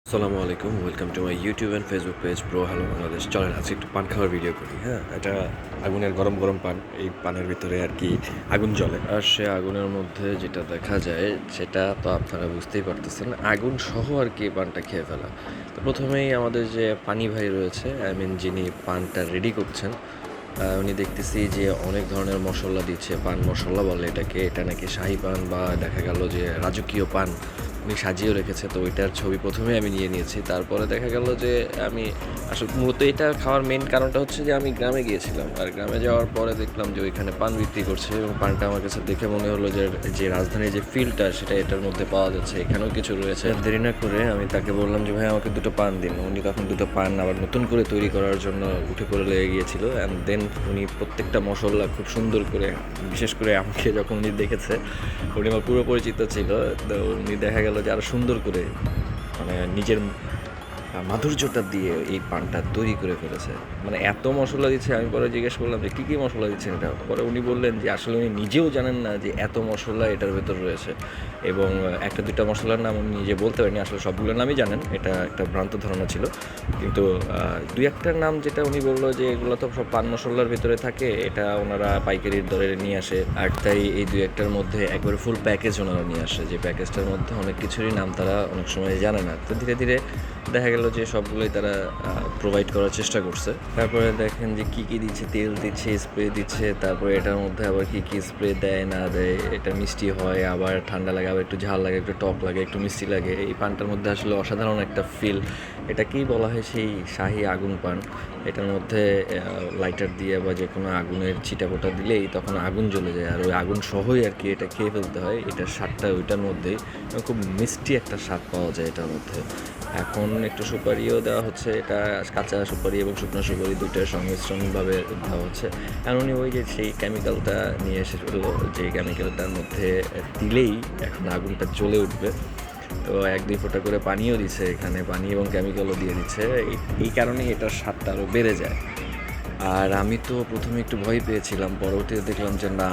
আসসালামু আলাইকুম, welcome to my YouTube and Facebook page pro hello Bangladesh. চলেন আজকে একটু পান খাওয়ার ভিডিও করি। হ্যাঁ, এটা আগুনের গরম গরম পান। এই পানের ভিতরে আর কি আগুন জ্বলে, আর সে আগুনের মধ্যে যেটা দেখা যায় সেটা তো আপনারা বুঝতেই পারতেছেন, আগুন সহ আর কি পানটা খেয়ে ফেলা। তো প্রথমেই আমাদের যে পানি ভাই রয়েছে, যিনি পানটা রেডি করছেন, উনি দেখতেছি যে অনেক ধরনের মশলা দিচ্ছে, পান মশলা বলে এটাকে। এটা নাকি শাহি পান বা দেখা গেল যে রাজকীয় পান উনি সাজিয়েও রেখেছে। তো ওইটার ছবি প্রথমে আমি নিয়ে নিয়েছি। তারপরে দেখা গেল যে আমি আসলে মূলত এটা খাওয়ার মেন কারণটা হচ্ছে যে আমি গ্রামে গিয়েছিলাম, আর গ্রামে যাওয়ার পরে দেখলাম যে ওইখানে পান বিক্রি করছে, এবং পানটা আমার কাছে দেখে মনে হলো যে যে রাজধানীর যে ফিলটা সেটা এটার মধ্যে পাওয়া যাচ্ছে, এখানেও কিছু রয়েছে। দেরি না করে আমি তাকে বললাম যে ভাই আমাকে দুটো পান দিন। উনি তখন দুটো পান আবার নতুন করে তৈরি করার জন্য উঠে পড়ে লেগে গিয়েছিল। অ্যান্ড দেন উনি প্রত্যেকটা মশলা খুব সুন্দর করে, বিশেষ করে আমাকে যখন উনি দেখেছে, উনি আমার পুরো পরিচিত ছিল, তো উনি দেখা গেল যে আরও সুন্দর করে মানে নিজের মাধুর্যটা দিয়ে এই পানটা তৈরি করে ফেলেছে। মানে এত মশলা দিচ্ছে, আমি পরে জিজ্ঞেস করলাম যে কী কী মশলা দিচ্ছেন এটা। পরে উনি বললেন যে আসলে উনি নিজেও জানেন না যে এত মশলা এটার ভেতর রয়েছে, এবং একটা দুটা মশলার নাম উনি নিজে বলতে পারেনি। আসলে সবগুলোর নামই জানেন, এটা একটা ভ্রান্ত ধারণা ছিল। কিন্তু দুই একটার নাম যেটা উনি বললো যে এগুলো তো সব পান মশলার ভিতরে থাকে, এটা ওনারা পাইকারির দরে নিয়ে আসে, আর তাই এই দুই একটার মধ্যে একবারে ফুল প্যাকেজ ওনারা নিয়ে আসে, যে প্যাকেজটার মধ্যে অনেক কিছুরই নাম তারা অনেক সময় জানে না। তো ধীরে ধীরে দেখা গেল যে সবগুলোই তারা প্রোভাইড করার চেষ্টা করছে। তারপরে দেখেন যে কী কী দিচ্ছে, তেল দিচ্ছে, স্প্রে দিচ্ছে, তারপরে এটার মধ্যে আবার কী কী স্প্রে দেয় না দেয়, এটা মিষ্টি হয়, আবার ঠান্ডা লাগে, আবার একটু ঝাল লাগে, একটু টক লাগে, একটু মিষ্টি লাগে। এই পানটার মধ্যে আসলে অসাধারণ একটা ফিল। এটাকেই বলা হয় সেই শাহি আগুন পান। এটার মধ্যে লাইটার দিয়ে বা যে কোনো আগুনের ছিটাফোঁটা দিলেই তখন আগুন জ্বলে যায়, আর ওই আগুন সহই আর কি এটা খেয়ে ফেলতে হয়। এটার স্বাদটা ওইটার মধ্যেই, খুব মিষ্টি একটা স্বাদ পাওয়া যায় এটার মধ্যে। এখন একটু সুপারিও দেওয়া হচ্ছে, এটা কাঁচা সুপারি এবং শুকনো সুপারি দুইটার সংমিশ্রণভাবে দেওয়া হচ্ছে। কারণ উনি ওই যে সেই কেমিক্যালটা নিয়ে এসেছিল, যে কেমিক্যালটার মধ্যে দিলেই এখন আগুনটা জ্বলে উঠবে। তো এক দুই ফোঁটা করে পানিও দিচ্ছে এখানে, পানি এবং কেমিক্যালও দিয়ে দিচ্ছে। এই কারণেই এটার স্বাদটা আরও বেড়ে যায়। আর আমি তো প্রথমে একটু ভয় পেয়েছিলাম, পরবর্তীতে দেখলাম যে না,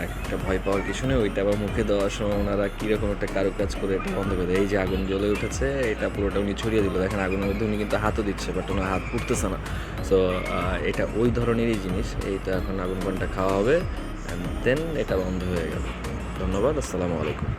একটা ভয় পাওয়ার কিছু নেই। ওইটা আবার মুখে দেওয়ার সময় ওনারা কীরকম একটা কারুকাজ করে এটা বন্ধ করে দেয়। এই যে আগুন জ্বলে উঠেছে, এটা পুরোটা উনি ছড়িয়ে দিল। দেখেন আগুনের মধ্যে উনি কিন্তু হাতও দিচ্ছে, বাট ওনার হাত পুড়তেছে না। সো এটা ওই ধরনেরই জিনিস। এই তো এখন আগুন পানটা খাওয়া হবে, অ্যান্ড দেন এটা বন্ধ হয়ে গেল। ধন্যবাদ, আসসালামু আলাইকুম।